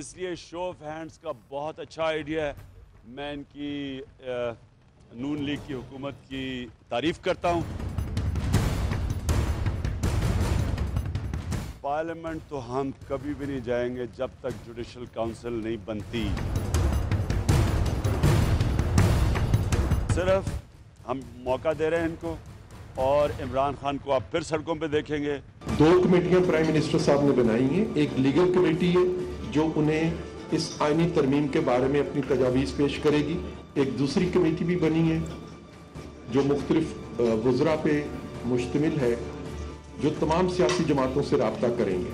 اس لیے شو of hands کا بہت اچھا آئیڈیا ہے. میں ان کی نون لیگ کی حکومت کی تعریف کرتا ہوں. پارلیمنٹ تو ہم کبھی بھی نہیں جائیں گے جب تک جوڈیشل کاؤنسل نہیں بنتی. صرف ہم موقع دے رہے ہیں ان کو, اور عمران خان کو آپ پھر سڑکوں پہ دیکھیں گے. 2 کمیٹیاں پرائم منسٹر صاحب نے بنائی ہیں. ایک لیگل کمیٹی ہے جو انہیں اس آئینی ترمیم کے بارے میں اپنی تجاویز پیش کرے گی. ایک دوسری کمیٹی بھی بنی ہے جو مختلف وزراء پہ مشتمل ہے, جو تمام سیاسی جماعتوں سے رابطہ کریں گے.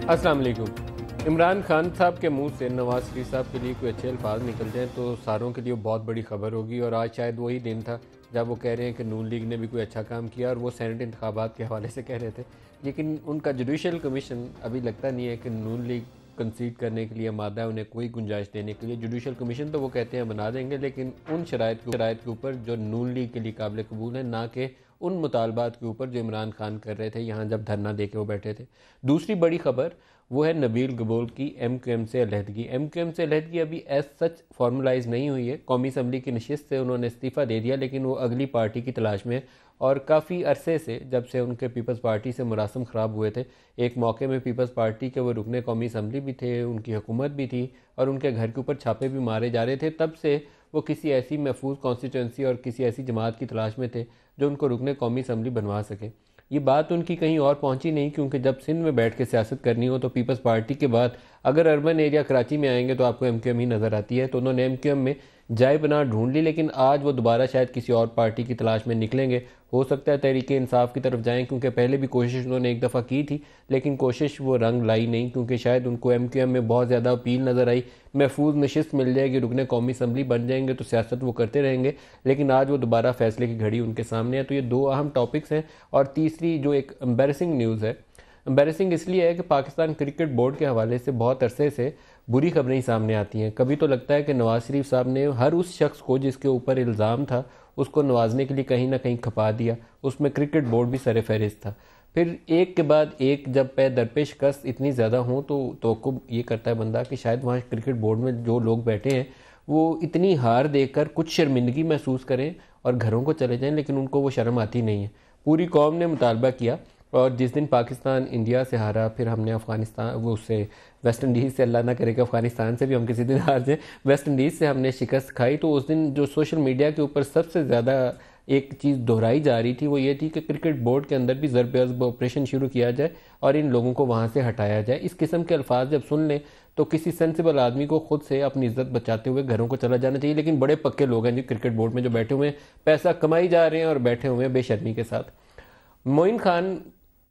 السلام علیکم. عمران خان صاحب کے منہ سے نواز شریف صاحب کے لیے کوئی اچھے الفاظ نکل جائیں تو ساروں کے لیے بہت بڑی خبر ہوگی, اور آج شاید وہی دن تھا جب وہ کہہ رہے ہیں کہ نون لیگ نے بھی کوئی اچھا کام کیا, اور وہ سینٹ انتخابات کے حوالے سے کہہ رہے تھے. لیکن ان کا جوڈیشل کمیشن ابھی لگتا نہیں ہے کہ نون لیگ کنسیڈ کرنے کے لیے آمادہ ہے انہیں کوئی گنجائش دینے کے لیے. جوڈیشل کمیشن تو وہ کہتے ہیں بنا دیں گے, لیکن ان شرائط کے اوپر جو نون لیگ کے لیے قابل قبول ہیں, نہ کہ ان مطالبات کے اوپر جو عمران خان کر رہے تھے یہاں جب دھرنا دے کے وہ بیٹھے تھے. دوسری بڑی خبر وہ ہے نبیل گبول کی ایم کیو ایم سے علیحدگی. ایم کیو ایم سے علیحدگی ابھی ایز سچ فارملائز نہیں ہوئی ہے. قومی اسمبلی کی نشست سے انہوں نے استعفیٰ دے دیا, لیکن وہ اگلی پارٹی کی تلاش میں, اور کافی عرصے سے جب سے ان کے پیپلز پارٹی سے مراسم خراب ہوئے تھے. ایک موقع میں پیپلز پارٹی کے وہ رکن قومی اسمبلی بھی تھے, ان کی حکومت بھی تھی, اور ان کے گھر کے اوپر چھاپے بھی مارے جا رہے تھے. تب سے وہ کسی ایسی محفوظ کانسٹیٹوئنسی اور کسی ایسی جماعت کی تلاش میں تھے جو ان کو رکن قومی اسمبلی بنوا سکے. یہ بات ان کی کہیں اور پہنچی نہیں, کیونکہ جب سندھ میں بیٹھ کے سیاست کرنی ہو تو پیپلز پارٹی کے بعد اگر اربن ایریا کراچی میں آئیں گے تو آپ کو ایم کیو ایم ہی نظر آتی ہے. تو انہوں نے ایم کیو ایم میں جائے بنا ڈھونڈ لی, لیکن آج وہ دوبارہ شاید کسی اور پارٹی کی تلاش میں نکلیں گے. ہو سکتا ہے تحریک انصاف کی طرف جائیں, کیونکہ پہلے بھی کوشش انہوں نے ایک دفعہ کی تھی, لیکن کوشش وہ رنگ لائی نہیں, کیونکہ شاید ان کو ایم کیو ایم میں بہت زیادہ اپیل نظر آئی. محفوظ نشست مل جائے گی, رکن قومی اسمبلی بن جائیں گے تو سیاست وہ کرتے رہیں گے. لیکن آج وہ دوبارہ فیصلے کی گھڑی ان کے سامنے ہے. تو یہ 2 اہم ٹاپکس ہیں. اور تیسری جو ایک امبیرسنگ نیوز ہے, امبیرسنگ اس لیے ہے کہ پاکستان کرکٹ بورڈ کے حوالے سے بہت عرصے سے بری خبریں ہی سامنے آتی ہیں. کبھی تو لگتا ہے کہ نواز شریف صاحب نے ہر اس شخص کو جس کے اوپر الزام تھا اس کو نوازنے کے لیے کہیں نہ کہیں کھپا دیا. اس میں کرکٹ بورڈ بھی سر فہرست تھا. پھر ایک کے بعد ایک جب پہ درپیش شکست اتنی زیادہ ہوں تو توقع یہ کرتا ہے بندہ کہ شاید وہاں کرکٹ بورڈ میں جو لوگ بیٹھے ہیں وہ اتنی ہار دیکھ کر کچھ شرمندگی محسوس کریں اور گھروں کو چلے جائیں, لیکن ان کو وہ شرم آتی نہیں ہے. پوری قوم نے مطالبہ کیا, اور جس دن پاکستان انڈیا سے ہارا, پھر ہم نے افغانستان وہ اس سے ویسٹ انڈیز سے, اللہ نہ کرے کہ افغانستان سے بھی ہم کسی دن ہار جائیں, ویسٹ انڈیز سے ہم نے شکست کھائی. تو اس دن جو سوشل میڈیا کے اوپر سب سے زیادہ ایک چیز دہرائی جا رہی تھی وہ یہ تھی کہ کرکٹ بورڈ کے اندر بھی ضرب عضب آپریشن شروع کیا جائے اور ان لوگوں کو وہاں سے ہٹایا جائے. اس قسم کے الفاظ جب سن لیں تو کسی سینسیبل آدمی کو خود سے اپنی عزت بچاتے ہوئے گھروں کو چلا جانا چاہیے. لیکن بڑے پکے لوگ ہیں جی کرکٹ بورڈ میں جو بیٹھے ہوئے ہیں, پیسہ کمائی جا رہے ہیں اور بیٹھے ہوئے ہیں بے شرمی کے ساتھ. معین خان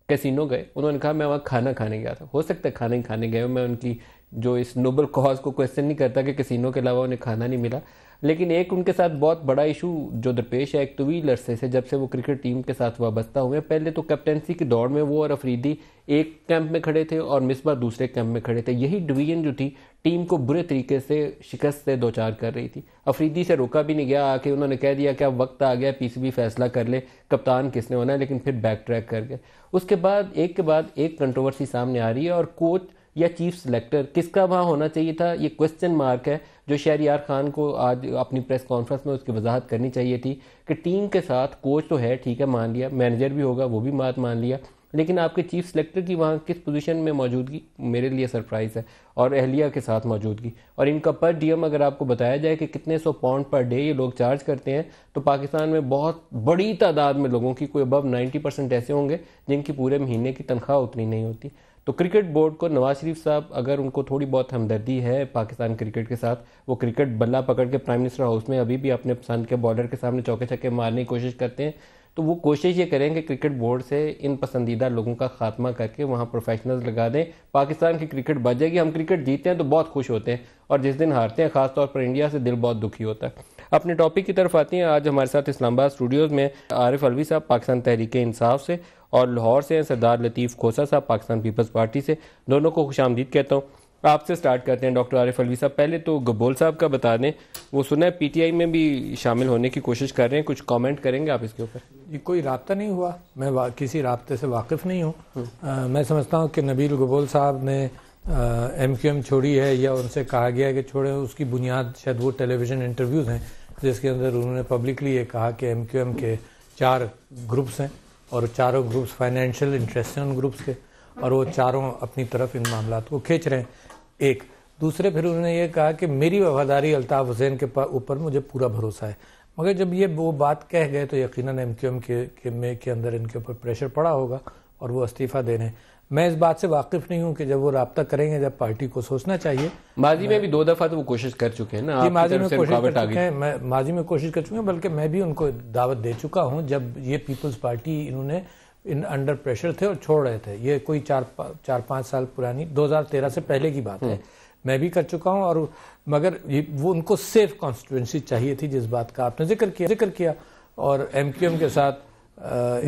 کیسینو گئے, انہوں نے کہا میں وہاں کھانا کھانے گیا تھا. ہو سکتا ہے کھانا ہی کھانے گئے ہوں, میں ان کی جو اس نوبل کاز کو کویسچن نہیں کرتا کہ کیسینو کے علاوہ انہیں کھانا نہیں ملا. لیکن ایک ان کے ساتھ بہت بڑا ایشو جو درپیش ہے ایک طویل عرصے سے جب سے وہ کرکٹ ٹیم کے ساتھ وابستہ ہوئے. پہلے تو کیپٹنسی کی دوڑ میں وہ اور افریدی ایک کیمپ میں کھڑے تھے اور مصباح دوسرے کیمپ میں کھڑے تھے. یہی ڈویژن جو تھی ٹیم کو برے طریقے سے شکست سے دوچار کر رہی تھی. افریدی سے روکا بھی نہیں گیا, آ کے انہوں نے کہہ دیا کہ اب وقت آ گیا پی سی بی فیصلہ کر لے کپتان کس نے ہونا ہے, لیکن پھر بیک ٹریک کر گئے. اس کے بعد ایک کنٹروورسی سامنے آ رہی ہے, اور کوچ یا چیف سلیکٹر کس کا وہاں ہونا چاہیے تھا یہ کوسچن مارک ہے, جو شہریار خان کو آج اپنی پریس کانفرنس میں اس کی وضاحت کرنی چاہیے تھی کہ ٹیم کے ساتھ کوچ تو ہے ٹھیک ہے مان لیا, مینیجر بھی ہوگا وہ بھی بات مان لیا, لیکن آپ کے چیف سلیکٹر کی وہاں کس پوزیشن میں موجودگی میرے لیے سرپرائز ہے, اور اہلیہ کے ساتھ موجودگی. اور ان کا پر ڈی ایم اگر آپ کو بتایا جائے کہ کتنے سو پاؤنڈ پر ڈے یہ لوگ چارج کرتے ہیں, تو پاکستان میں بہت بڑی تعداد میں لوگوں کی کوئی ابو 90% ایسے ہوں گے جن کی پورے مہینے کی تنخواہ اتنی نہیں ہوتی. تو کرکٹ بورڈ کو نواز شریف صاحب اگر ان کو تھوڑی بہت ہمدردی ہے پاکستان کرکٹ کے ساتھ, وہ کرکٹ بلہ پکڑ کے پرائم منسٹر ہاؤس میں ابھی بھی اپنے پسند کے بالر کے سامنے چوکے چھکے مارنے کی کوشش کرتے ہیں, تو وہ کوشش یہ کریں کہ کرکٹ بورڈ سے ان پسندیدہ لوگوں کا خاتمہ کر کے وہاں پروفیشنلز لگا دیں. پاکستان کی کرکٹ بچ جائے گی. ہم کرکٹ جیتے ہیں تو بہت خوش ہوتے ہیں, اور جس دن ہارتے ہیں خاص طور پر انڈیا سے دل بہت دکھی ہوتا ہے. اپنے ٹاپک کی طرف آتے ہیں. آج ہمارے ساتھ اسلام آباد اسٹوڈیوز میں عارف الوی صاحب پاکستان تحریک انصاف سے, اور لاہور سے ہیں سردار لطیف کھوسہ صاحب پاکستان پیپلز پارٹی سے. دونوں کو خوش آمدید کہتا ہوں. آپ سے سٹارٹ کرتے ہیں ڈاکٹر عارف الوی صاحب. پہلے تو گبول صاحب کا بتا دیں, وہ سنا ہے پی ٹی آئی میں بھی شامل ہونے کی کوشش کر رہے ہیں, کچھ کامنٹ کریں گے آپ اس کے اوپر؟ یہ کوئی رابطہ نہیں ہوا, میں کسی رابطے سے واقف نہیں ہوں. میں سمجھتا ہوں کہ نبیل گبول صاحب نے ایم کیو ایم چھوڑی ہے یا ان سے کہا گیا ہے کہ چھوڑیں, اس کی بنیاد شاید وہ ٹیلی ویژن انٹرویوز ہیں جس کے اندر انہوں نے پبلکلی یہ کہا کہ ایم کیو ایم کے 4 گروپس ہیں اور چاروں گروپس فائنینشیل انٹرسٹ ہیں ان گروپس کے, اور وہ چاروں اپنی طرف ان معاملات کو کھینچ رہے ہیں. ایک دوسرے پھر انہوں نے یہ کہا کہ میری وفاداری الطاف حسین کے اوپر مجھے پورا بھروسہ ہے, مگر جب یہ وہ بات کہہ گئے تو یقیناً ایم کیو ایم کے اندر ان کے اوپر پریشر پڑا ہوگا اور وہ استعفیٰ دے رہے ہیں. میں اس بات سے واقف نہیں ہوں کہ جب وہ رابطہ کریں گے, جب پارٹی کو سوچنا چاہیے. ماضی میں بھی 2 دفعہ تو وہ کوشش کر چکے ہیں نا, ماضی میں کوشش کر چکے ہیں, بلکہ میں بھی ان کو دعوت دے چکا ہوں جب یہ پیپلز پارٹی انہوں نے انڈر پریشر تھے اور چھوڑ رہے تھے. یہ کوئی 4-5 سال پرانی 2013 سے پہلے کی بات ہے, میں بھی کر چکا ہوں. اور مگر وہ ان کو سیف کانسٹیٹوئنسی چاہیے تھی جس بات کا آپ نے ذکر کیا, اور ایم کیو ایم کے ساتھ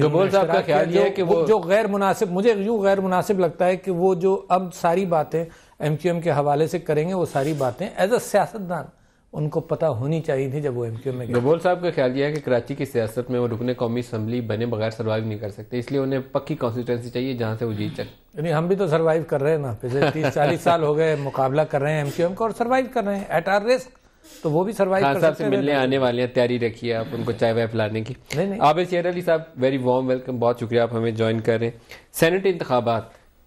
گبول صاحب کا خیال یہ ہے کہ وہ جو غیر مناسب, مجھے یوں غیر مناسب لگتا ہے کہ وہ جو اب ساری باتیں ایم کیو ایم کے حوالے سے کریں گے, وہ ساری باتیں ایز اے سیاستدان ان کو پتہ ہونی چاہیے تھی جب وہ ایم کیو ایم میں گئے. گبول صاحب کا خیال یہ ہے کہ کراچی کی سیاست میں وہ رکن قومی اسمبلی بنے بغیر سروائیو نہیں کر سکتے, اس لیے انہیں پکی کانسٹیٹوئنسی چاہیے جہاں سے وہ جیت سکے. یعنی ہم بھی تو سروائیو کر رہے ہیں نا, پچھلے 30-40 سال ہو گئے مقابلہ کر رہے ہیں ایم کیو ایم کا اور سروائیو کر رہے ہیں ایٹ آر رسک, تو وہ بھی سروائیو کر سکتے ہیں. صاحب سے ملنے آنے والے ہیں, تیاری رکھیے آپ ان کو چائے وائے پلانے کی. عابد شیر علی صاحب ویری وارم ویلکم, بہت شکریہ آپ ہمیں جوائن کر رہے ہیں.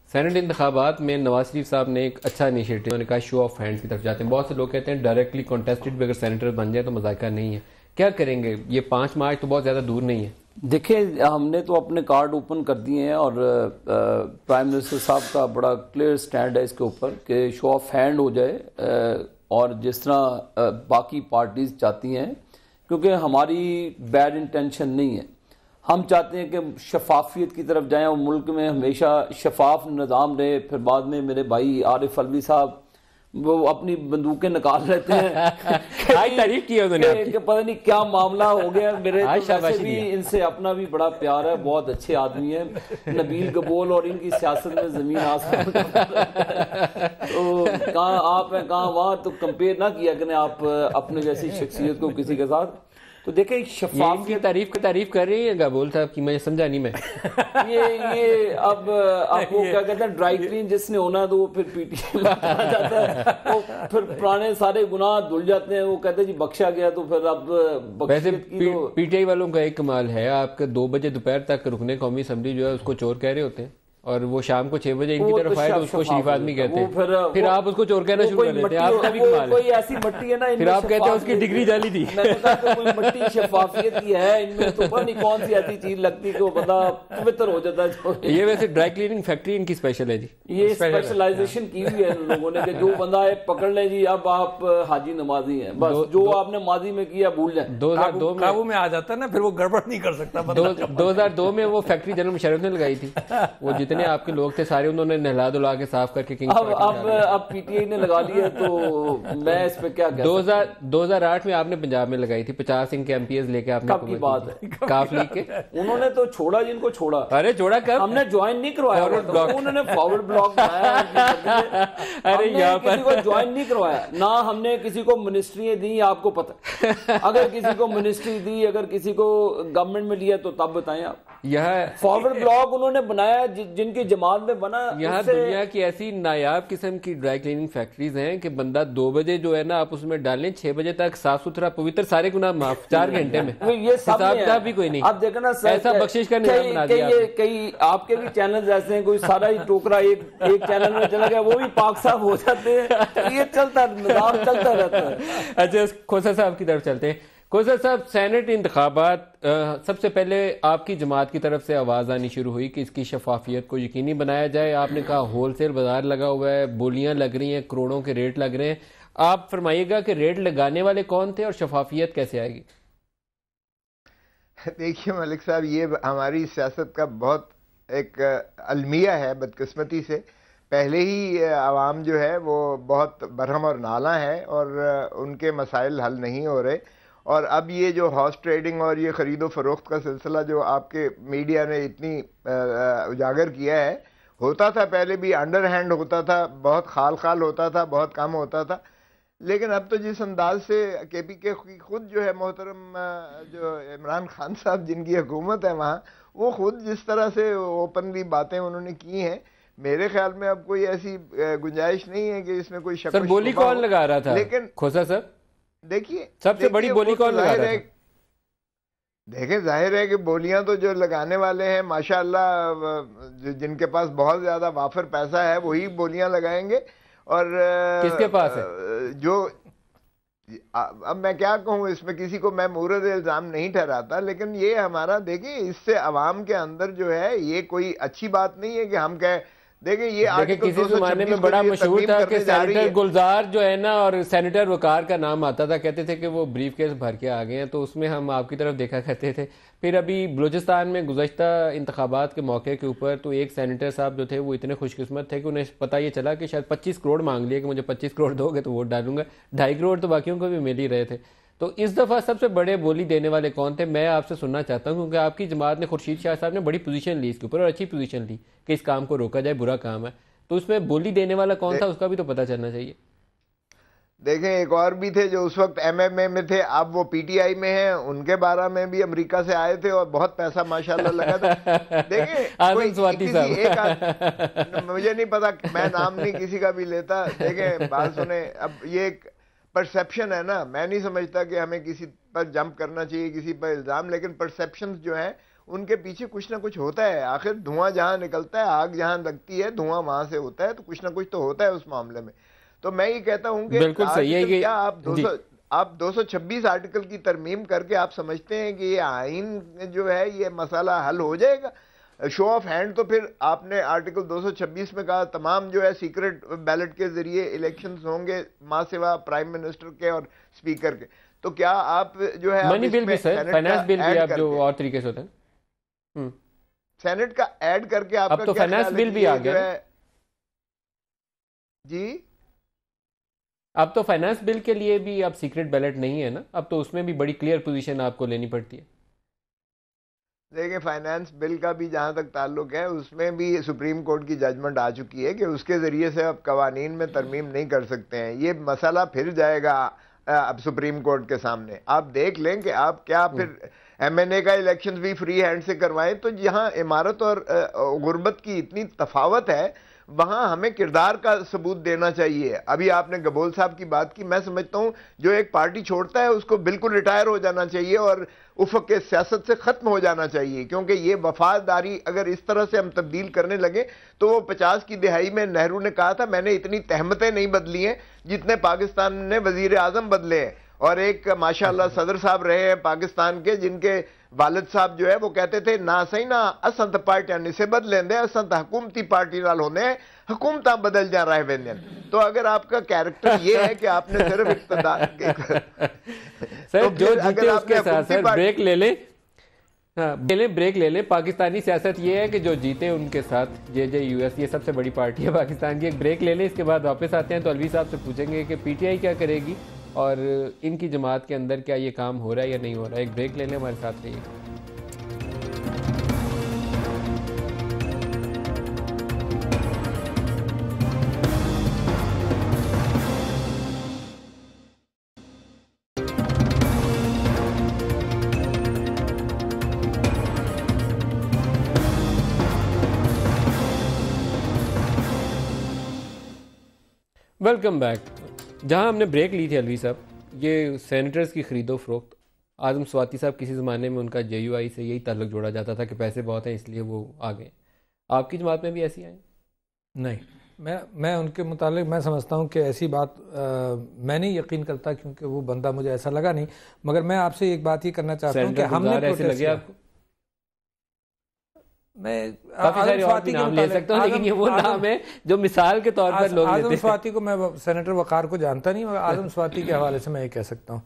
سینٹ انتخابات میں نواز شریف صاحب نے ایک اچھا انیشیٹو, انہوں نے کہا شو آف ہینڈز کی طرف جاتے ہیں. بہت سے لوگ کہتے ہیں ڈائریکٹلی کانٹیسٹڈ بھی اگر سینیٹر بن جائے تو مذائقہ نہیں ہے, کیا کریں گے؟ یہ 5 مارچ تو بہت زیادہ دور نہیں ہے. دیکھیں ہم نے تو اپنے کارڈ اوپن کر دیے ہیں, اور پرائم منسٹر صاحب کا بڑا کلیئر سٹینڈ ہے اس کے اوپر کہ شو آف ہینڈ ہو جائے, اور جس طرح باقی پارٹیز چاہتی ہیں, کیونکہ ہماری بیڈ انٹینشن نہیں ہے. ہم چاہتے ہیں کہ شفافیت کی طرف جائیں اور ملک میں ہمیشہ شفاف نظام رہے. پھر بعد میں میرے بھائی عارف الوی صاحب وہ اپنی بندوقیں نکال لیتے ہیں تعریف کی انہوں نے کہ پتہ نہیں کیا معاملہ ہو گیا. میرے ویسے بھی ان سے اپنا بھی بڑا پیار ہے, بہت اچھے آدمی ہیں نبیل گبول, اور ان کی سیاست میں زمین آسمان تو کہاں آپ ہیں کہاں وہاں, تو کمپیئر نہ کیا کریں آپ اپنے جیسی شخصیت کو کسی کے ساتھ. تو دیکھیں شفاف کی تعریف کر رہی ہیں گبول صاحب کی, میں سمجھا نہیں. میں یہ اب آپ کو کیا کہتے ہیں ڈرائی کلین جس نے ہونا, تو وہ پھر پی ٹی آئی میں جاتا ہے, وہ پھر پرانے سارے گناہ دھل جاتے ہیں, وہ کہتے ہیں جی بخشا گیا. تو پھر اب ویسے پی ٹی آئی والوں کا ایک کمال ہے, آپ کے 2 بجے دوپہر تک رکن قومی اسمبلی جو ہے اس کو چور کہہ رہے ہوتے ہیں, اور وہ شام کو 6 بجے ان کی طرف آئے تو اس کو شریف آدمی کہتے ہیں, پھر آپ اس کو چور کہنا شروع کر دیتے ہیں. آپ کا بھی کمال ہے, کوئی ایسی مٹی ہے نا, پھر آپ کہتے ہیں اس کی ڈگری جعلی تھی. میں نے کہا کہ کوئی مٹی شفافیت کی ہے ان میں, تو پتہ نہیں کون سی ایسی چیز لگتی کہ وہ بندہ پوتر ہو جاتا ہے. یہ ویسے ڈرائی کلیننگ فیکٹری ان کی اسپیشل ہے جی, یہ اسپیشلائزیشن کی ہوئی ہے ان لوگوں نے کہ جو بندہ ہے پکڑ لیں جی اب آپ حاجی نمازی ہیں, بس جو آپ نے ماضی میں کیا بھول جائیں. 2002 میں قابو میں آ جاتا ہے نا, پھر وہ گڑبڑ نہیں کر سکتا. 2002 میں وہ فیکٹری جنرل مشرف نے لگائی تھی, وہ جتنے آپ کے لوگ تھے سارے انہوں نے نہلا دھلا کے صاف کر کے اب پی ٹی آئی نے لگا لی ہے, تو میں اس پہ کیا کہہ سکتا ہوں. 2008 میں آپ نے پنجاب میں لگائی تھی, 50 ان کے ایم پی ایز لے کے آپ نے. کب کی بات ہے؟ کاف لیگ کے انہوں نے تو چھوڑا جن کو چھوڑا. ارے چھوڑا کب؟ ہم نے جوائن نہیں کروایا, انہوں نے فارورڈ بلاک بنایا. ارے یہاں پر کسی کو جوائن نہیں کروایا, نہ ہم نے کسی کو منسٹریاں دی. آپ کو پتہ اگر کسی کو منسٹری دی, اگر کسی کو گورنمنٹ میں لیا تو تب بتائیں آپ. یہاں فارورڈ بلاک انہوں نے بنایا جن کی جماعت میں بنا. یہاں دنیا کی ایسی نایاب قسم کی ڈرائی کلیننگ فیکٹریز ہیں کہ بندہ 2 بجے جو ہے نا آپ اس میں ڈالیں, 6 بجے تک صاف ستھرا پویتر, سارے گناہ معاف 4 گھنٹے میں, حساب کتاب بھی کوئی نہیں. اب دیکھنا ایسا بخشش کا نظام بنا دیا. کئی آپ کے بھی چینلز ایسے ہیں, کوئی سارا ہی ٹوکرا ایک چینل میں چلا گیا, وہ بھی پاک صاف ہو جاتے ہیں. یہ چلتا نظام چلتا رہتا ہے. اچھا کھوسا صاحب کی طرف چلتے ہیں. کھوسا صاحب, سینٹ انتخابات سب سے پہلے آپ کی جماعت کی طرف سے آواز آنی شروع ہوئی کہ اس کی شفافیت کو یقینی بنایا جائے. آپ نے کہا ہول سیل بازار لگا ہوا ہے, بولیاں لگ رہی ہیں, کروڑوں کے ریٹ لگ رہے ہیں. آپ فرمائیے گا کہ ریٹ لگانے والے کون تھے اور شفافیت کیسے آئے گی؟ دیکھیے ملک صاحب, یہ ہماری سیاست کا بہت ایک المیہ ہے. بدقسمتی سے پہلے ہی عوام جو ہے وہ بہت برہم اور نالاں ہے, اور ان کے مسائل حل نہیں ہو رہے. اور اب یہ جو ہارس ٹریڈنگ اور یہ خرید و فروخت کا سلسلہ جو آپ کے میڈیا نے اتنی اجاگر کیا ہے, ہوتا تھا پہلے بھی انڈر ہینڈ ہوتا تھا, بہت خال خال ہوتا تھا, بہت کم ہوتا تھا, لیکن اب تو جس انداز سے کے پی کے خود جو ہے محترم جو عمران خان صاحب جن کی حکومت ہے وہاں, وہ خود جس طرح سے اوپنلی باتیں انہوں نے کی ہیں, میرے خیال میں اب کوئی ایسی گنجائش نہیں ہے کہ اس میں کوئی شک. سر بولی کون لگا رہا تھا لیکن کھوسا صاحب, دیکھیے سب سے بڑی بولی کون لگا رہا تھا؟ دیکھیں ظاہر ہے کہ بولیاں تو جو لگانے والے ہیں ماشاءاللہ جن کے پاس بہت زیادہ وافر پیسہ ہے وہی بولیاں لگائیں گے. اور کس کے پاس ہے جو, اب میں کیا کہوں اس میں, کسی کو میں مورد الزام نہیں ٹھہراتا, لیکن یہ ہمارا دیکھیں اس سے عوام کے اندر جو ہے یہ کوئی اچھی بات نہیں ہے کہ ہم کہیں. دیکھیں یہ کسی زمانے میں بڑا مشہور تھا کہ سینیٹر گلزار جو ہے نا اور سینیٹر وقار کا نام آتا تھا, کہتے تھے کہ وہ بریف کیس بھر کے آ گئے ہیں, تو اس میں ہم آپ کی طرف دیکھا کرتے تھے. پھر ابھی بلوچستان میں گزشتہ انتخابات کے موقع کے اوپر تو ایک سینیٹر صاحب جو تھے وہ اتنے خوش قسمت تھے کہ انہیں پتہ یہ چلا کہ شاید 25 کروڑ مانگ لیے کہ مجھے 25 کروڑ دو گے تو ووٹ ڈالوں گا, 2.5 کروڑ تو باقیوں کو بھی مل ہی رہے تھے. تو اس دفعہ سب سے بڑے بولی دینے والے کون تھے, میں آپ سے سننا چاہتا ہوں, کیونکہ آپ کی جماعت نے, خورشید شاہ صاحب نے بڑی پوزیشن لی اس کے اوپر اور اچھی پوزیشن لی کہ اس کام کو روکا جائے, برا کام ہے. تو اس میں بولی دینے والا کون تھا اس کا بھی تو پتہ چلنا چاہیے. دیکھیں ایک اور بھی تھے جو اس وقت ایم ایم اے میں تھے, اب وہ پی ٹی آئی میں ہیں, ان کے بارے میں بھی امریکہ سے آئے تھے اور بہت پیسہ ماشاءاللہ لگا تھا. دیکھیں مجھے نہیں پتا, میں نام نہیں کسی کا بھی لیتا. دیکھیں بات سنیں, اب یہ ایک پرسیپشن ہے نا, میں نہیں سمجھتا کہ ہمیں کسی پر جمپ کرنا چاہیے, کسی پر الزام, لیکن پرسیپشنز جو ہیں ان کے پیچھے کچھ نہ کچھ ہوتا ہے. آخر دھواں جہاں نکلتا ہے, آگ جہاں لگتی ہے, دھواں وہاں سے ہوتا ہے, تو کچھ نہ کچھ تو ہوتا ہے اس معاملے میں. تو میں یہ کہتا ہوں کہ بالکل صحیح ہے کہ کیا آپ 226 آرٹیکل کی ترمیم کر کے آپ سمجھتے ہیں کہ یہ آئین جو ہے یہ مسئلہ حل ہو جائے گا؟ شو آف ہینڈ تو پھر آپ نے آرٹیکل 226 میں کہا تمام جو ہے سیکرٹ بیلٹ کے ذریعے الیکشنز ہوں گے ماں سوا پرائم منسٹر کے اور سپیکر کے. تو کیا آپ جو ہے منی بل بھی سر, فائنانس بل بھی آپ جو اور طریقے سے ہوتا ہے سینٹ کا ایڈ کر کے آپ اب تو فائنانس بل بھی آ گیا جی. اب تو فائنانس بل کے لیے بھی اب سیکرٹ بیلٹ نہیں ہے نا, اب تو اس میں بھی بڑی کلیئر پوزیشن آپ کو لینی پڑتی ہے. دیکھیں فائنانس بل کا بھی جہاں تک تعلق ہے اس میں بھی سپریم کورٹ کی ججمنٹ آ چکی ہے کہ اس کے ذریعے سے اب قوانین میں ترمیم نہیں کر سکتے ہیں. یہ مسئلہ پھر جائے گا اب سپریم کورٹ کے سامنے. آپ دیکھ لیں کہ آپ کیا پھر ایم این اے کا الیکشن بھی فری ہینڈ سے کروائیں. تو جہاں عمارت اور غربت کی اتنی تفاوت ہے وہاں ہمیں کردار کا ثبوت دینا چاہیے. ابھی آپ نے گبول صاحب کی بات کی, میں سمجھتا ہوں جو ایک پارٹی چھوڑتا ہے اس کو بالکل ریٹائر ہو جانا چاہیے اور افق کے سیاست سے ختم ہو جانا چاہیے, کیونکہ یہ وفاداری اگر اس طرح سے ہم تبدیل کرنے لگے تو وہ 50 کی دہائی میں نہرو نے کہا تھا میں نے اتنی تہمتیں نہیں بدلی ہیں جتنے پاکستان نے وزیر اعظم بدلے ہیں. اور ایک ماشاءاللہ صدر صاحب رہے ہیں پاکستان کے جن کے والد صاحب جو ہے وہ کہتے تھے نہ صحیح نہ اسنت پارٹیاں سے بدلیں دے, اسنت حکومتی پارٹی نال ہونے حکومتاں بدل جا رہے ویندین. تو اگر آپ کا کیریکٹر یہ ہے کہ آپ نے صرف اقتدار سر جو جیتے اس کے ساتھ سر بریک لے لیں, بریک لے لیں. پاکستانی سیاست یہ ہے کہ جو جیتے ان کے ساتھ, جے جے یو ایس یہ سب سے بڑی پارٹی ہے پاکستان کی. ایک بریک لے لیں, اس کے بعد واپس آتے ہیں تو الوی صاحب سے پوچھیں گے کہ پی ٹی آئی کیا کرے گی اور ان کی جماعت کے اندر کیا یہ کام ہو رہا ہے یا نہیں ہو رہا ہے. ایک بریک لے لیں, ہمارے ساتھ رہیے. Welcome back. جہاں ہم نے بریک لی تھی الوی صاحب, یہ سینیٹرز کی خرید و فروخت. اعظم سواتی صاحب کسی زمانے میں ان کا جے یو آئی سے یہی تعلق جوڑا جاتا تھا کہ پیسے بہت ہیں اس لیے وہ آ گئے. آپ کی جماعت میں بھی ایسی آئیں؟ نہیں, میں ان کے متعلق میں سمجھتا ہوں کہ ایسی بات میں نہیں یقین کرتا, کیونکہ وہ بندہ مجھے ایسا لگا نہیں. مگر میں آپ سے ایک بات یہ کرنا چاہتا ہوں کہ ہم نے ایسے لگے آپ کو, میں کافی سارے اور بھی نام لے سکتا ہوں لیکن یہ وہ نام ہے جو مثال کے طور پر لوگ لیتے ہیں. اعظم سواتی کو میں سینیٹر وقار کو جانتا نہیں, مگر اعظم سواتی کے حوالے سے میں یہ کہہ سکتا ہوں.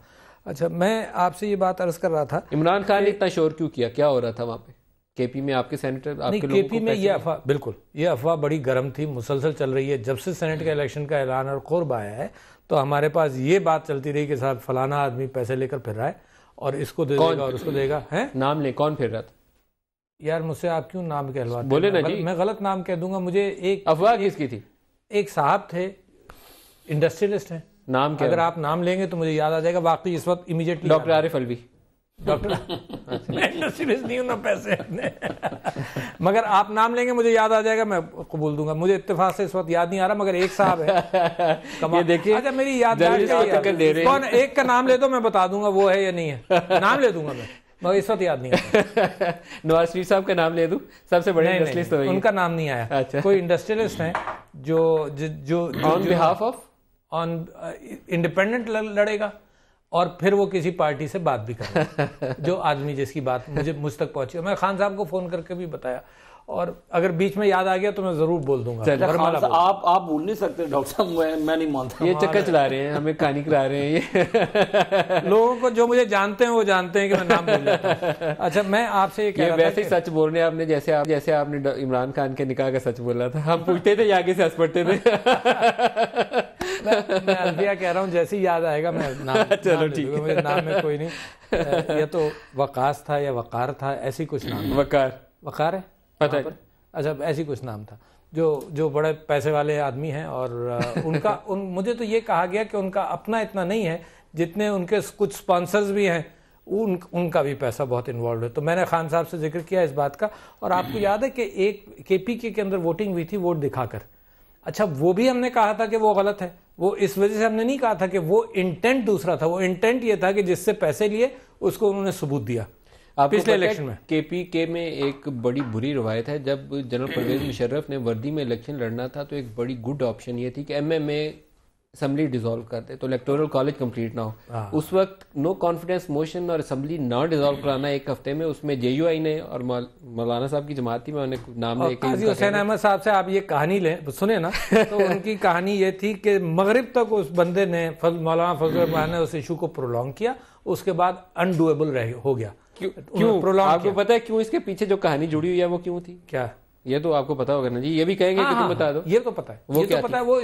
اچھا, میں آپ سے یہ بات عرض کر رہا تھا عمران خان نے اتنا شور کیوں کیا, کیا ہو رہا تھا وہاں پہ کے پی میں؟ آپ کے سینیٹر آپ کے لوگوں کو کے پی میں یہ افواہ, بالکل یہ افواہ بڑی گرم تھی, مسلسل چل رہی ہے. جب سے سینٹ کے الیکشن کا اعلان اور قرب آیا ہے تو ہمارے پاس یہ بات چلتی رہی کہ صاحب فلانا آدمی پیسے لے کر پھر رہا ہے اور اس کو دے گا اور اس کو دے گا. نام لیں, کون پھر رہا تھا؟ یار مجھ سے آپ کیوں نام کہلواتے ہیں؟ بولے نا جی، میں غلط نام کہہ دوں گا. مجھے ایک افواہ کس کی تھی؟ ایک صاحب تھے، انڈسٹریلسٹ ہیں. نام کیا؟ اگر آپ نام لیں گے تو مجھے یاد آ جائے گا. واقعی اس وقت امیڈیٹلی ڈاکٹر عارف الوی. ڈاکٹر میں انڈسٹریلسٹ نہیں ہوں نا پیسے مگر آپ نام لیں گے مجھے یاد آ جائے گا، میں قبول دوں گا. مجھے اتفاق سے اس وقت یاد نہیں آ رہا، مگر ایک صاحب ہے. یہ دیکھیے اچھا میری یاد کون ایک کا نام لے دو میں بتا دوں گا وہ ہے یا نہیں ہے. نام لے دوں گا میں مگر اس وقت یاد نہیں آیا. نواز شریف صاحب کا نام لے دوں، سب سے بڑے انڈسٹریلسٹ ہوئے. ان کا نام نہیں آیا. کوئی انڈسٹریلسٹ ہیں جو آن بہاف آف آن انڈیپینڈنٹ لڑے گا اور پھر وہ کسی پارٹی سے بات بھی کرے جو آدمی جس کی بات مجھ تک پہنچی. میں خان صاحب کو فون کر کے بھی بتایا، اور اگر بیچ میں یاد آ گیا تو میں ضرور بول دوں گا. آپ بھول نہیں سکتے ڈاکٹر صاحب، میں نہیں مانتا. یہ چکر چلا رہے ہیں، ہمیں کہانی کرا رہے ہیں. یہ لوگوں کو جو مجھے جانتے ہیں وہ جانتے ہیں کہ میں نام بھول جاتا ہوں. اچھا میں آپ سے یہ کہہ رہا تھا ویسے ہی سچ بول رہے ہیں آپ نے، جیسے آپ نے عمران خان کے نکاح کا سچ بولا تھا. ہم پوچھتے تھے آگے سے ہنس پڑتے تھے. میں الفیہ کہہ رہا ہوں جیسے ہی یاد آئے گا میں نام. چلو ٹھیک ہے، مجھے نام میں کوئی نہیں. یہ تو وقاص تھا یا وقار تھا، ایسی کچھ نام. وقار ہے پتہ ہے. اچھا ایسی کچھ نام تھا. جو بڑے پیسے والے آدمی ہیں، اور مجھے تو یہ کہا گیا کہ ان کا اپنا اتنا نہیں ہے جتنے ان کے کچھ سپانسرز بھی ہیں، ان کا بھی پیسہ بہت انوالوڈ ہے. تو میں نے خان صاحب سے ذکر کیا اس بات کا. اور آپ کو یاد ہے کہ ایک KPK کے اندر ووٹنگ ہوئی تھی ووٹ دکھا کر. اچھا وہ بھی ہم نے کہا تھا کہ وہ غلط ہے. وہ اس وجہ سے ہم نے نہیں کہا تھا کہ وہ انٹینٹ دوسرا تھا. وہ انٹینٹ یہ تھا کہ جس سے پیسے لیے اس کو انہوں نے ثبوت دیا. پچھلے الیکشن میں KPK میں ایک بڑی بری روایت ہے. جب جنرل پرویز مشرف نے وردی میں الیکشن لڑنا تھا تو ایک بڑی گڈ آپشن یہ تھی کہ MMA اسمبلی ڈیزالو کرتے تو الیکٹورل کالج کمپلیٹ نہ ہو. اس وقت نو کانفیڈنس موشن اور اسمبلی نہ ڈیزالو کرانا ایک ہفتے میں. اس میں JUI نے اور مولانا صاحب کی جماعت تھی، میں نے نام لے کے قاضی حسین احمد صاحب سے آپ یہ کہانی لیں سنیں نا تو ان کی کہانی یہ تھی کہ مغرب تک اس بندے نے مولانا فضل الرحمان نے اس ایشو کو پرولونگ کیا. اس کے بعد انڈویبل ہو گیا. کیوں؟ آپ کو پتا ہے کیوں اس کے پیچھے جو کہانی جڑی ہوئی ہے وہ کیوں تھی؟ کیا؟ یہ تو آپ کو پتا ہوگا نا جی. یہ بھی کہیں گے کہ تم بتا دو. یہ تو پتا ہے، وہ کیا پتا ہے. وہ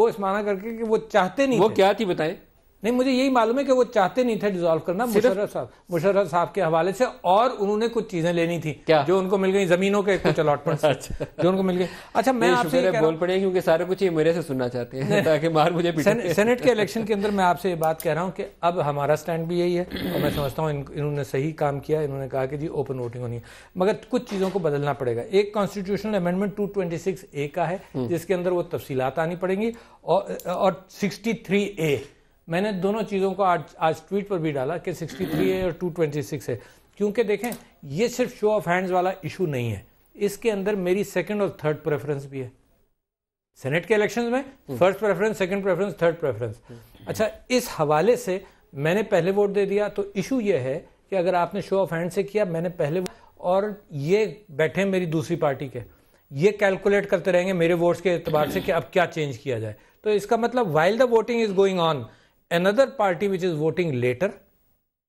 اس معنی کر کے کہ وہ چاہتے نہیں. وہ کیا تھی بتائیں؟ نہیں مجھے یہی معلوم ہے کہ وہ چاہتے نہیں تھے ڈیزالو کرنا مشرف صاحب کے حوالے سے. اور انہوں نے کچھ چیزیں لینی تھی جو ان کو مل گئی، زمینوں کے کچھ الاٹمنٹ جو ان کو مل گئی. اچھا میں آپ سے بول پڑے کیونکہ سارے کچھ یہ میرے سے سننا چاہتے ہیں تاکہ مار مجھے سینٹ کے الیکشن کے اندر میں آپ سے یہ بات کہہ رہا ہوں کہ اب ہمارا سٹینڈ بھی یہی ہے، اور میں سمجھتا ہوں انہوں نے صحیح کام کیا. انہوں نے کہا کہ جی اوپن ووٹنگ ہونی ہے، مگر کچھ چیزوں کو بدلنا پڑے گا. ایک کانسٹیٹیوشنل امینڈمنٹ 226A کا ہے جس کے اندر وہ تفصیلات آنی پڑیں گی، اور 63A. میں نے دونوں چیزوں کو آج ٹویٹ پر بھی ڈالا کہ 63A اور 226 ہے. کیونکہ دیکھیں یہ صرف شو آف ہینڈز والا ایشو نہیں ہے، اس کے اندر میری سیکنڈ اور تھرڈ پریفرنس بھی ہے. سینٹ کے الیکشنز میں first preference, second preference, third preference. اچھا اس حوالے سے میں نے پہلے ووٹ دے دیا. تو ایشو یہ ہے کہ اگر آپ نے شو آف ہینڈ سے کیا، میں نے پہلے، اور یہ بیٹھے میری دوسری پارٹی کے، یہ کیلکولیٹ کرتے رہیں گے میرے ووٹس کے اعتبار سے کہ اب کیا چینج کیا جائے. تو اس کا مطلب while the voting is going on, another party which is voting later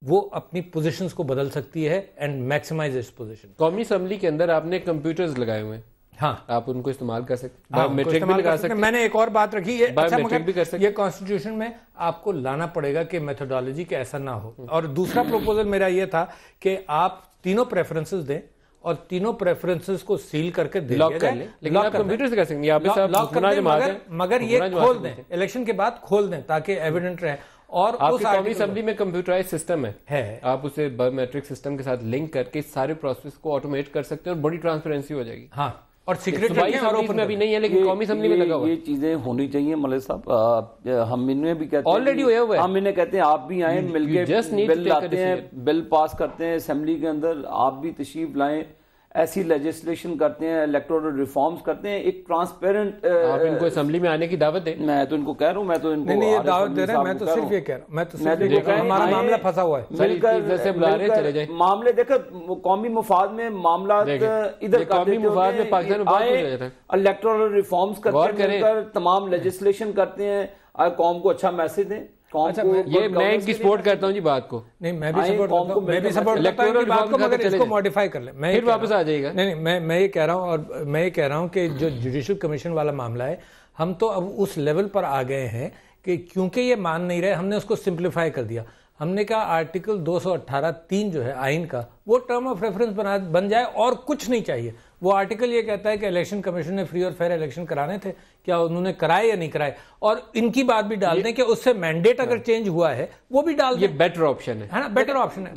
وہ اپنی پوزیشنز کو بدل سکتی ہے اینڈ میکسیمائز اٹس پوزیشن. قومی اسمبلی کے اندر آپ نے کمپیوٹرز لگائے ہوئے ہیں، ہاں آپ ان کو استعمال کر سکتے، میٹرک بھی لگا سکتے. میں نے ایک اور بات رکھی ہے، اچھا مگر یہ کانسٹیٹیوشن میں آپ کو لانا پڑے گا کہ میتھڈالوجی کے ایسا نہ ہو. اور دوسرا پروپوزل میرا یہ تھا کہ آپ تینوں پریفرنسز دیں اور تینوں پریفرنسز کو سیل کر کے دے دیا جائے. لیکن آپ کمپیوٹر سے کر سکتے ہیں، مگر یہ کھول دیں الیکشن کے بعد، کھول دیں تاکہ ایویڈنٹ رہے. اور آپ کی قومی اسمبلی میں کمپیوٹرائز سسٹم ہے، آپ اسے بایو میٹرک سسٹم کے ساتھ لنک کر کے سارے پروسیس کو آٹومیٹ کر سکتے ہیں اور بڑی ٹرانسپیرنسی ہو جائے گی. ہاں اور سیکریٹ میں ابھی نہیں ہے لیکن قومی اسمبلی میں لگا ہوا. یہ چیزیں ہونی چاہیے ملک صاحب. ہم انہیں بھی کہتے ہیں آلریڈی ہوا ہے، ہم انہیں کہتے ہیں آپ بھی آئیں، مل کے بل لاتے ہیں، بل پاس کرتے ہیں اسمبلی کے اندر. آپ بھی تشریف لائیں، ایسی لیجسلیشن کرتے ہیں، الیکٹورل ریفارمز کرتے ہیں، ایک ٹرانسپیرنٹ. آپ ان کو اسمبلی میں آنے کی دعوت دیں. میں تو ان کو کہہ رہا ہوں، میں تو ان کو نہیں دعوت دے رہا ہوں. میں تو صرف یہ کہہ رہا ہوں، میں تو صرف ہمارا معاملہ پھنسا ہوا ہے. مل کر معاملے دیکھو، قومی مفاد میں معاملات ادھر قومی مفاد میں پاکستان میں بہت کچھ ہے. الیکٹورل ریفارمز کرتے ہیں، تمام لیجسلیشن کرتے ہیں، قوم کو اچھا میسج دیں. یہ میں ان کی سپورٹ کرتا ہوں جی بات کو. نہیں میں بھی سپورٹ کرتا ہوں، میں بھی سپورٹ کرتا ہوں بات کو، مگر اس کو ماڈیفائی کر لیں. پھر واپس آ جائے گا. نہیں میں یہ کہہ رہا ہوں، اور میں یہ کہہ رہا ہوں کہ جو جوڈیشل کمیشن والا معاملہ ہے، ہم تو اب اس لیول پر آ گئے ہیں کہ کیونکہ یہ مان نہیں رہے، ہم نے اس کو سمپلیفائی کر دیا. ہم نے کہا آرٹیکل 218(3) جو ہے آئین کا وہ ٹرم آف ریفرنس بن جائے اور کچھ نہیں چاہیے. وہ آرٹیکل یہ کہتا ہے کہ الیکشن کمیشن نے فری اور فیئر الیکشن کرانے تھے, کیا انہوں نے کرائے یا نہیں کرائے, اور ان کی بات بھی ڈال دیں کہ اس سے مینڈیٹ اگر چینج ہوا ہے وہ بھی ڈال دیں. یہ بیٹر آپشن ہے نا, بیٹر آپشن ہے,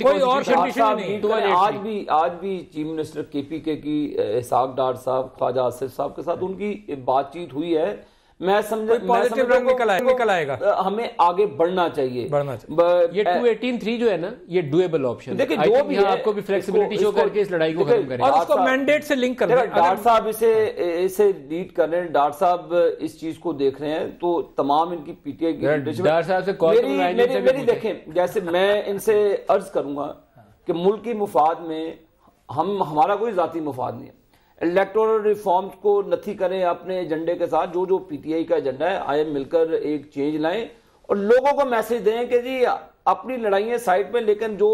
کوئی اور کنڈیشن نہیں. آج بھی چیف منسٹر KPK کی اسحاق ڈار صاحب, خواجہ آصف صاحب کے ساتھ ان کی بات چیت ہوئی ہے. میں سمجھا نکل آئے گا, ہمیں آگے بڑھنا چاہیے. یہ 218(3) جو ہے نا, یہ ڈویبل آپشن ہے. جو بھی آپ کو بھی فلیکسیبلٹی شو کر کے اس لڑائی کو ختم کریں, اور اس کو مینڈیٹ سے لنک کریں. ڈاکٹر صاحب اسے لیڈ کر رہے ہیں, ڈاکٹر صاحب اس چیز کو دیکھ رہے ہیں, تو تمام ان کی PTI کی ڈاکٹر صاحب سے کال میری دیکھیں, جیسے میں ان سے عرض کروں گا کہ ملکی مفاد میں ہمارا کوئی ذاتی مفاد نہیں ہے. الیکٹورل ریفارمز کو نتھی کریں اپنے ایجنڈے کے ساتھ, جو PTI کا ایجنڈا ہے, آئے مل کر ایک چینج لائیں اور لوگوں کو میسج دیں کہ جی اپنی لڑائیاں سائڈ پہ, لیکن جو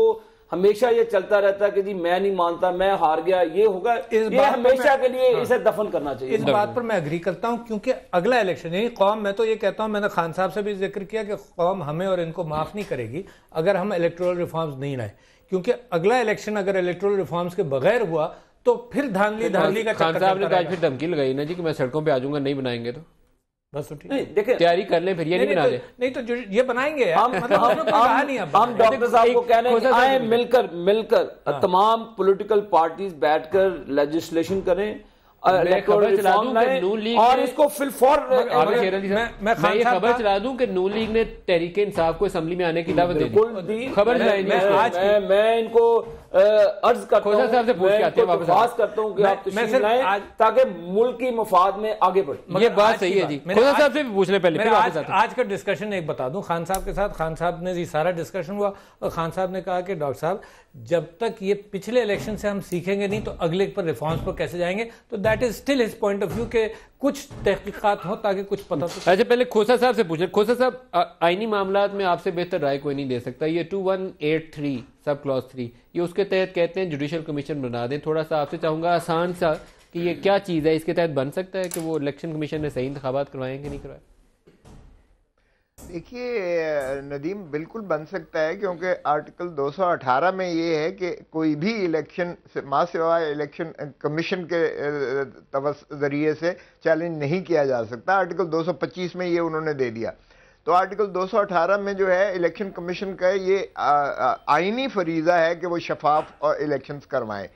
ہمیشہ یہ چلتا رہتا ہے کہ جی میں نہیں مانتا, میں ہار گیا, یہ ہوگا, یہ ہمیشہ کے لیے اسے دفن کرنا چاہیے. اس بات پر میں اگری کرتا ہوں, کیونکہ اگلا الیکشن یعنی قوم, میں تو یہ کہتا ہوں, میں نے خان صاحب سے بھی ذکر کیا کہ قوم ہمیں اور ان کو معاف نہیں کرے گی اگر ہم الیکٹورل ریفارمز نہیں لائیں, کیونکہ اگلا الیکشن اگر الیکٹورل ریفارمز کے بغیر ہوا تو پھر دھاندلی کا خان صاحب نے آج پھر دھمکی لگائی نا جی کہ میں سڑکوں پہ آ جاؤں گا, نہیں بنائیں گے تو بس دیکھیں تیاری کر لیں, پھر یہ نہیں بنا لیں. نہیں تو یہ بنائیں گے. ہم ڈاکٹر صاحب کو کہنے ہیں آئیں مل کر تمام پولیٹیکل پارٹیز بیٹھ کر لیجسلیشن کریں, اور اس کو میں یہ خبر چلا دوں کہ نون لیگ نے تحریک انصاف کو اسمبلی میں آنے کی دعوت دے دی. خبر میں ان کو عرض کرتا ہوں کہ آپ تشریف لائیں تاکہ ملک کی مفاد میں آگے بڑھیں. یہ بات صحیح ہے جی, خدا صاحب سے بھی پوچھ لیں پہلے. آج کا ڈسکشن ایک بتا دوں خان صاحب کے ساتھ, خان صاحب نے سارا ڈسکشن ہوا اور خان صاحب نے کہا کہ ڈاکٹر صاحب جب تک یہ پچھلے الیکشن سے ہم سیکھیں گے نہیں تو اگلے پر ریفارمز پر کیسے جائیں گے. تو that is still his point of view کہ کچھ تحقیقات ہو تاکہ کچھ پتہ تو. اچھا پہلے کھوسا صاحب سے پوچھیں. کھوسا صاحب, آئینی معاملات میں آپ سے بہتر رائے کوئی نہیں دے سکتا. یہ 2183 سب کلاس 3 یہ اس کے تحت کہتے ہیں جوڈیشل کمیشن بنا دیں. تھوڑا سا آپ سے چاہوں گا آسان سا کہ یہ کیا چیز ہے, اس کے تحت بن سکتا ہے کہ وہ الیکشن کمیشن نے صحیح انتخابات کروائیں کہ نہیں کروائے؟ دیکھیے ندیم, بالکل بن سکتا ہے, کیونکہ آرٹیکل 218 میں یہ ہے کہ کوئی بھی الیکشن ماں سوائے الیکشن کمیشن کے ذریعے سے چیلنج نہیں کیا جا سکتا. آرٹیکل 225 میں یہ انہوں نے دے دیا. تو آرٹیکل 218 میں جو ہے الیکشن کمیشن کا یہ آئینی فریضہ ہے کہ وہ شفاف اور الیکشنز کروائیں.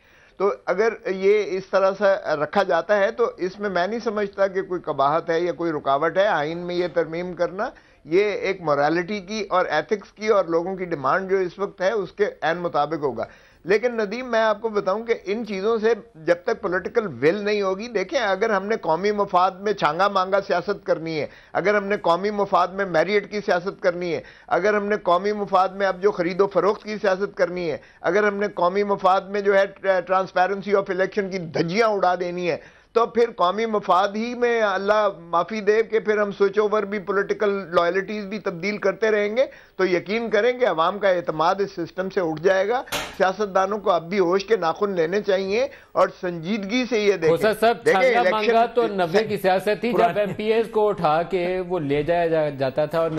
تو اگر یہ اس طرح سے رکھا جاتا ہے تو اس میں نہیں سمجھتا کہ کوئی قباحت ہے یا کوئی رکاوٹ ہے. آئین میں یہ ترمیم کرنا یہ ایک مورالٹی کی اور ایتھکس کی اور لوگوں کی ڈیمانڈ جو اس وقت ہے اس کے عین مطابق ہوگا. لیکن ندیم, میں آپ کو بتاؤں کہ ان چیزوں سے جب تک پولیٹیکل ول نہیں ہوگی, دیکھیں اگر ہم نے قومی مفاد میں چھانگا مانگا سیاست کرنی ہے, اگر ہم نے قومی مفاد میں میریٹ کی سیاست کرنی ہے, اگر ہم نے قومی مفاد میں اب جو خرید و فروخت کی سیاست کرنی ہے, اگر ہم نے قومی مفاد میں جو ہے ٹرانسپیرنسی آف الیکشن کی دھجیاں اڑا دینی ہے, تو پھر قومی مفاد ہی میں اللہ معافی دے کہ پھر ہم سوئچ اوور بھی پولیٹیکل لائلٹیز بھی تبدیل کرتے رہیں گے, تو یقین کریں کہ عوام کا اعتماد اس سسٹم سے اٹھ جائے گا. سیاستدانوں کو اب بھی ہوش کے ناخن لینے چاہیے اور سنجیدگی سے یہ دیکھیں. مانگا تو 90 کی سیاست تھی جب MPs کو اٹھا کے وہ لے جایا جاتا تھا, اور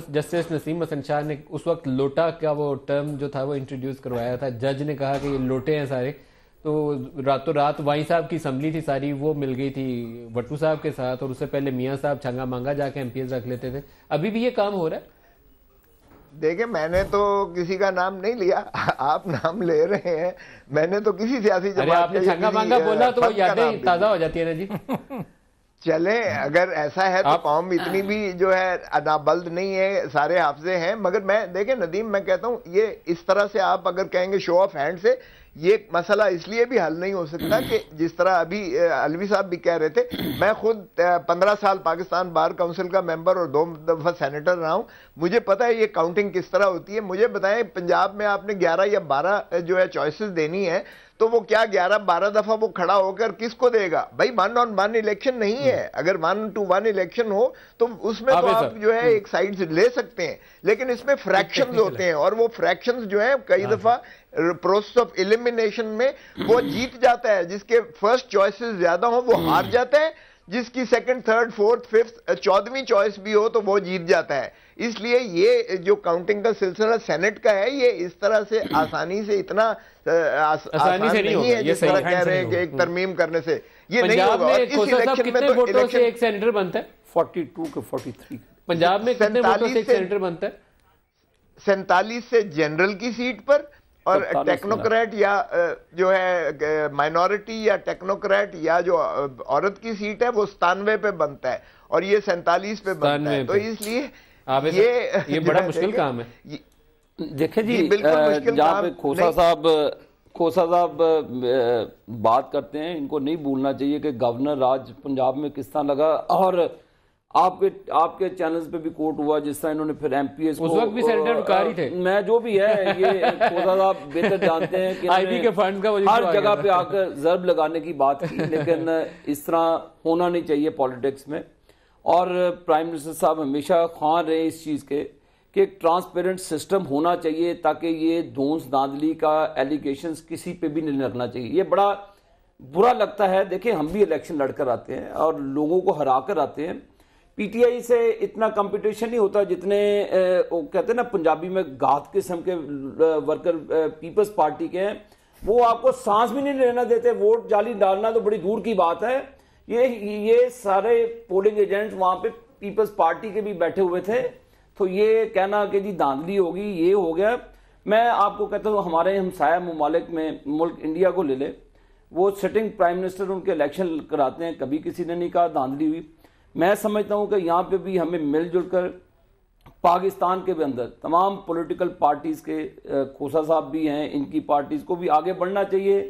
جسٹس نسیم حسن شاہ نے اس وقت لوٹا کا وہ ٹرم جو تھا وہ انٹروڈیوس کروایا تھا. جج نے کہا کہ یہ لوٹے ہیں سارے, تو راتوں رات وائیں صاحب کی اسمبلی تھی ساری, وہ مل گئی تھی وٹو صاحب کے ساتھ, اور اس سے پہلے میاں صاحب چھنگا مانگا جا کے MPs رکھ لیتے تھے. ابھی بھی یہ کام ہو رہا ہے. دیکھیں میں نے تو کسی کا نام نہیں لیا, آپ نام لے رہے ہیں. میں نے تو کسی سیاسی جماعت آپ نے چھنگا مانگا بولا تو یادیں تازہ ہو جاتی ہے نا جی. چلیں اگر ایسا ہے تو قوم اتنی بھی جو ہے نابلد نہیں ہے, سارے حافظے ہیں. مگر میں دیکھیں ندیم, میں کہتا ہوں یہ اس طرح سے آپ اگر کہیں گے شو آف ہینڈ سے, یہ مسئلہ اس لیے بھی حل نہیں ہو سکتا کہ جس طرح ابھی علوی صاحب بھی کہہ رہے تھے, میں خود 15 سال پاکستان بار کونسل کا ممبر اور 2 دفعہ سینیٹر رہا ہوں. مجھے پتہ ہے یہ کاؤنٹنگ کس طرح ہوتی ہے. مجھے بتائیں پنجاب میں آپ نے 11 یا 12 جو ہے چوائسز دینی ہے, تو وہ کیا 11-12 دفعہ وہ کھڑا ہو کر کس کو دے گا بھائی؟ 1-on-1 الیکشن نہیں ہے. اگر 1-to-1 الیکشن ہو تو اس میں تو آپ جو ہے ایک سائیڈ سے لے سکتے ہیں, لیکن اس میں فریکشنز ہوتے ہیں, اور وہ فریکشنز جو ہیں کئی دفعہ پروسیس آف ایلیمینیشن میں وہ جیت جاتا ہے. جس کے فرسٹ چوائسز زیادہ ہوں وہ ہار جاتا ہے, جس کی سیکنڈ تھرڈ فورتھ ففتھ 14ویں چوائس بھی ہو تو وہ جیت جاتا ہے. اس لیے یہ جو کاؤنٹنگ کا سلسلہ سینٹ کا ہے یہ اس طرح سے آسانی سے اتنا آسان نہیں ہے جس طرح کہہ رہے ہیں کہ ایک ترمیم کرنے سے یہ نہیں ہوگا. اور اس الیکشن میں تو الیکشن ایک سینیٹر بنتا ہے 42 کے 43. پنجاب میں کتنے ووٹوں سے ایک سینیٹر بنتا ہے؟ 47 سے جنرل کی سیٹ پر, اور ٹیکنوکریٹ یا جو ہے مائنورٹی یا ٹیکنوکریٹ یا جو عورت کی سیٹ ہے وہ 97 پہ بنتا ہے اور یہ 47 پہ بنتا ہے. تو اس لیے یہ بڑا مشکل کام ہے. دیکھیں جی جہاں پہ کھوسا صاحب بات کرتے ہیں, ان کو نہیں بھولنا چاہیے کہ گورنر راج پنجاب میں کس طرح لگا, اور آپ کے چینلز پہ بھی کوٹ ہوا جس طرح انہوں نے پھر ایم پی ایس اس وقت بھی سینیٹر کار ہی تھے. میں جو بھی ہے یہ کھوسا صاحب بہتر جانتے ہیں کہ آئی بی کے فنڈ کا ہر جگہ پہ آ کر ضرب لگانے کی بات کی, لیکن اس طرح ہونا نہیں چاہیے پالیٹکس میں. اور پرائم منسٹر صاحب ہمیشہ خواہاں رہے اس چیز کے کہ ایک ٹرانسپیرنٹ سسٹم ہونا چاہیے تاکہ یہ دھونس دھاندلی کا ایلیگیشنز کسی پہ بھی نہیں لگنا چاہیے. یہ بڑا برا لگتا ہے. دیکھیں ہم بھی الیکشن لڑ کر آتے ہیں اور لوگوں کو ہرا کر آتے ہیں. پی ٹی آئی سے اتنا کمپٹیشن نہیں ہوتا جتنے وہ کہتے ہیں نا پنجابی میں گات قسم کے ورکر پیپلز پارٹی کے ہیں. وہ آپ کو سانس بھی نہیں لینا دیتے. ووٹ جعلی ڈالنا تو بڑی دور کی بات ہے. یہ سارے پولنگ ایجنٹس وہاں پہ پیپلز پارٹی کے بھی بیٹھے ہوئے تھے. تو یہ کہنا کہ جی دھاندلی ہوگی یہ ہو گیا. میں آپ کو کہتا ہوں ہمارے ہمسایہ ممالک میں ملک انڈیا کو لے لے, وہ سٹنگ پرائم منسٹر ان کے الیکشن کراتے ہیں, کبھی کسی نے نہیں کہا دھاندلی ہوئی. میں سمجھتا ہوں کہ یہاں پہ بھی ہمیں مل جل کر پاکستان کے بھی اندر تمام پولیٹیکل پارٹیز کے, کھوسا صاحب بھی ہیں, ان کی پارٹیز کو بھی آگے بڑھنا چاہیے.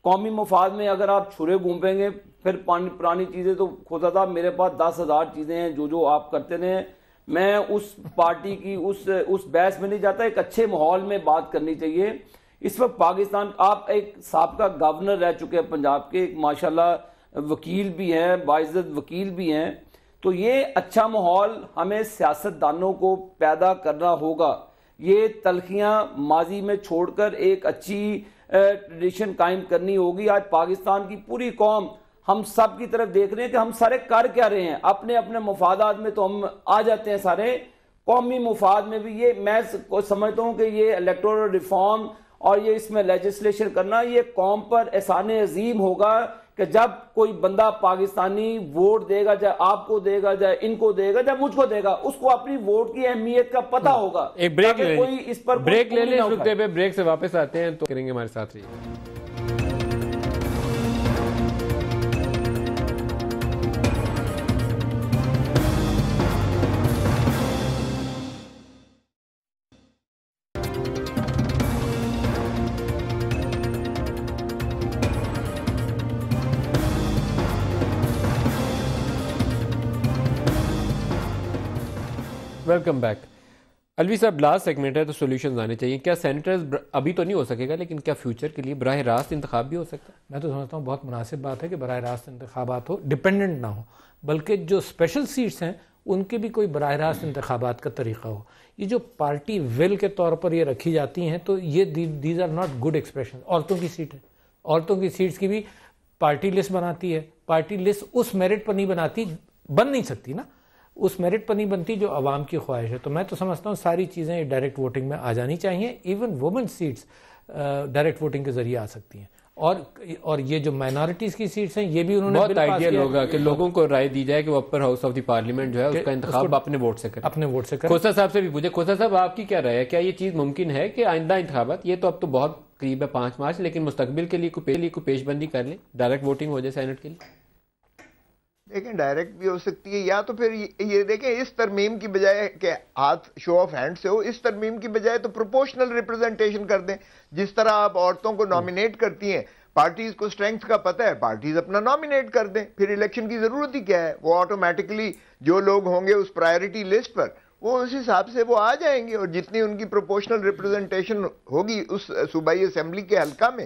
قومی مفاد میں اگر آپ چھرے گھومیں گے پھر پرانی چیزیں, تو کھوسا صاحب میرے پاس 10,000 چیزیں ہیں جو آپ کرتے رہے. میں اس پارٹی کی اس بحث میں نہیں جاتا. ایک اچھے ماحول میں بات کرنی چاہیے. اس وقت پاکستان, آپ ایک سابقہ گورنر رہ چکے ہیں پنجاب کے, ایک ماشاءاللہ وکیل بھی ہیں, باعزت وکیل بھی ہیں. تو یہ اچھا ماحول ہمیں سیاستدانوں کو پیدا کرنا ہوگا. یہ تلخیاں ماضی میں چھوڑ کر ایک اچھی ٹریڈیشن قائم کرنی ہوگی. آج پاکستان کی پوری قوم ہم سب کی طرف دیکھ رہے ہیں کہ ہم سارے کر کیا رہے ہیں. اپنے اپنے مفادات میں تو ہم آ جاتے ہیں سارے, قومی مفاد میں بھی. یہ میں سمجھتا ہوں کہ یہ الیکٹورل ریفارم اور یہ اس میں لیجسلیشن کرنا یہ قوم پر احسان عظیم ہوگا کہ جب کوئی بندہ پاکستانی ووٹ دے گا, چاہے آپ کو دے گا, چاہے ان کو دے گا, چاہے مجھ کو دے گا, اس کو اپنی ووٹ کی اہمیت کا پتہ ہوگا. ایک بریک لے لیں, رکتے پہ بریک سے واپس آتے ہیں تو کریں گے. ہمارے ساتھ رہیے. Welcome back. الوی صاحب لاسٹ سیگمنٹ ہے تو سولوشنز آنے چاہیے. کیا سینیٹرز ابھی تو نہیں ہو سکے گا, لیکن کیا فیوچر کے لیے براہ راست انتخاب بھی ہو سکتا ہے؟ میں تو سمجھتا ہوں بہت مناسب بات ہے کہ براہ راست انتخابات ہو, ڈپینڈنٹ نہ ہو, بلکہ جو اسپیشل سیٹس ہیں ان کے بھی کوئی براہ راست انتخابات کا طریقہ ہو. یہ جو پارٹی ول کے طور پر یہ رکھی جاتی ہیں تو یہ these are not good expression. عورتوں کی سیٹ ہے, عورتوں کی سیٹس کی بھی پارٹی لسٹ بناتی ہے. پارٹی لسٹ اس میرٹ پر نہیں بناتی, بن نہیں سکتی نا, اس میرٹ پر نہیں بنتی جو عوام کی خواہش ہے. تو میں تو سمجھتا ہوں ساری چیزیں ڈائریکٹ ووٹنگ میں آ جانی چاہیے. Even women seats direct voting کے ذریعے آ سکتی ہیں. اور یہ جو مائنارٹیز کی سیٹس ہیں یہ بھی انہوں نے بہت آئیڈیل ہوگا کہ لوگوں کو رائے دی جائے کہ وہ upper house of the parliament جو ہے اس کا انتخاب اپنے ووٹ سے کریں. اپنے ووٹ سے کریں. کھوسا صاحب سے بھی پوچھے. کھوسا صاحب آپ کی کیا رائے ہے, کیا یہ چیز ممکن ہے کہ آئندہ انتخابات, یہ تو اب تو بہت قریب ہے 5 مارچ, لیکن مستقبل کے لیے کوئی پیش بندی کر لیں, ڈائریکٹ ووٹنگ ہو جائے سینٹ کے لیے؟ دیکھیں ڈائریکٹ بھی ہو سکتی ہے, یا تو پھر یہ دیکھیں اس ترمیم کی بجائے کہ ہاتھ شو آف ہینڈ سے ہو, اس ترمیم کی بجائے تو پروپورشنل ریپرزنٹیشن کر دیں. جس طرح آپ عورتوں کو نامینیٹ کرتی ہیں, پارٹیز کو اسٹرینگتھ کا پتہ ہے, پارٹیز اپنا نامینیٹ کر دیں, پھر الیکشن کی ضرورت ہی کیا ہے. وہ آٹومیٹکلی جو لوگ ہوں گے اس پرائیورٹی لسٹ پر وہ اس حساب سے وہ آ جائیں گے, اور جتنی ان کی پروپورشنل ریپرزنٹیشن ہوگی اس صوبائی اسمبلی کے حلقہ میں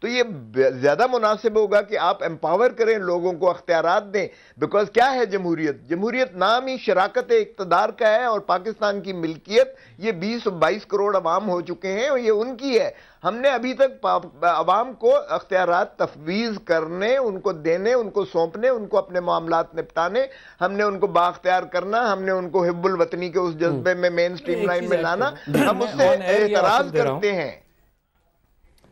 تو یہ زیادہ مناسب ہوگا کہ آپ امپاور کریں، لوگوں کو اختیارات دیں. بیکاز کیا ہے جمہوریت؟ جمہوریت نام ہی شراکت اقتدار کا ہے، اور پاکستان کی ملکیت یہ 20-22 کروڑ عوام ہو چکے ہیں اور یہ ان کی ہے. ہم نے ابھی تک عوام کو اختیارات تفویض کرنے، ان کو دینے، ان کو سونپنے، ان کو اپنے معاملات نپٹانے، ہم نے ان کو باختیار کرنا، ہم نے ان کو حب الوطنی کے اس جذبے میں مین سٹریم لائن میں لانا. ہم اس سے اعتراض کرتے ہیں.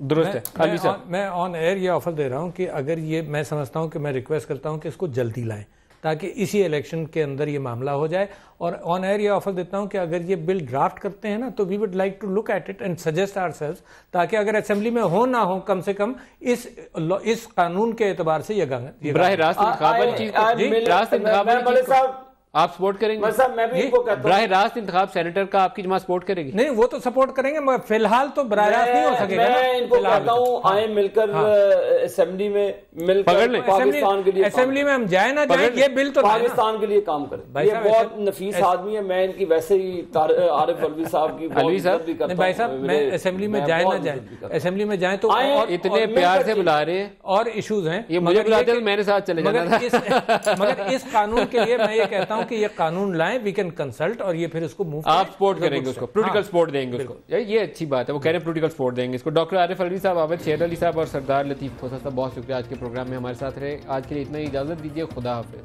درست ہے. میں آن ایئر یہ آفر دے رہا ہوں کہ اگر یہ، میں سمجھتا ہوں کہ میں ریکویسٹ کرتا ہوں کہ اس کو جلدی لائیں تاکہ اسی الیکشن کے اندر یہ معاملہ ہو جائے. اور آن ایئر یہ آفر دیتا ہوں کہ اگر یہ بل ڈرافٹ کرتے ہیں نا تو we would like to look at it and suggest ourselves, تاکہ اگر اسمبلی میں ہو نہ ہو کم سے کم اس قانون کے اعتبار سے یہ براہ راست انتخاب آپ سپورٹ کریں گے؟ میں بھی ان کو کہتا ہوں براہ راست انتخاب سینیٹر کا آپ کی جماعت سپورٹ کرے گی؟ نہیں، وہ تو سپورٹ کریں گے مگر فی الحال تو براہ راست نہیں ہو سکے گا. میں ان کو کہتا ہوں آئیں مل کر اسمبلی میں مل کر پاکستان کے لیے، اسمبلی میں ہم جائیں نہ جائیں یہ بل تو پاکستان کے لیے کام کریں. یہ بہت نفیس آدمی ہے. میں ان کی ویسے ہی عارف علوی صاحب کی بہت عزت بھی کرتا ہوں. بھائی صاحب میں اسمبلی میں جائیں نہ جائیں، اسمبلی میں جائیں تو اتنے پیار سے بلا رہے ہیں اور ایشوز ہیں. یہ مجھے بلاتے ہیں میرے ساتھ چلے جانا تھا. مگر اس قانون کے لیے میں یہ کہتا ہوں کہ یہ قانون لائیں، وی کین کنسلٹ، اور یہ پھر اس کو موو آپ سپورٹ کریں گے، اس کو پولیٹیکل سپورٹ دیں گے اس کو. یہ اچھی بات ہے، وہ کہہ رہے ہیں پولیٹیکل سپورٹ دیں گے اس کو. ڈاکٹر عارف علوی صاحب، عابد شیر علی صاحب اور سردار لطیف کھوسہ صاحب، بہت شکریہ آج کے پروگرام میں ہمارے ساتھ رہے. آج کے لیے اتنا ہی، اجازت دیجیے. خدا حافظ.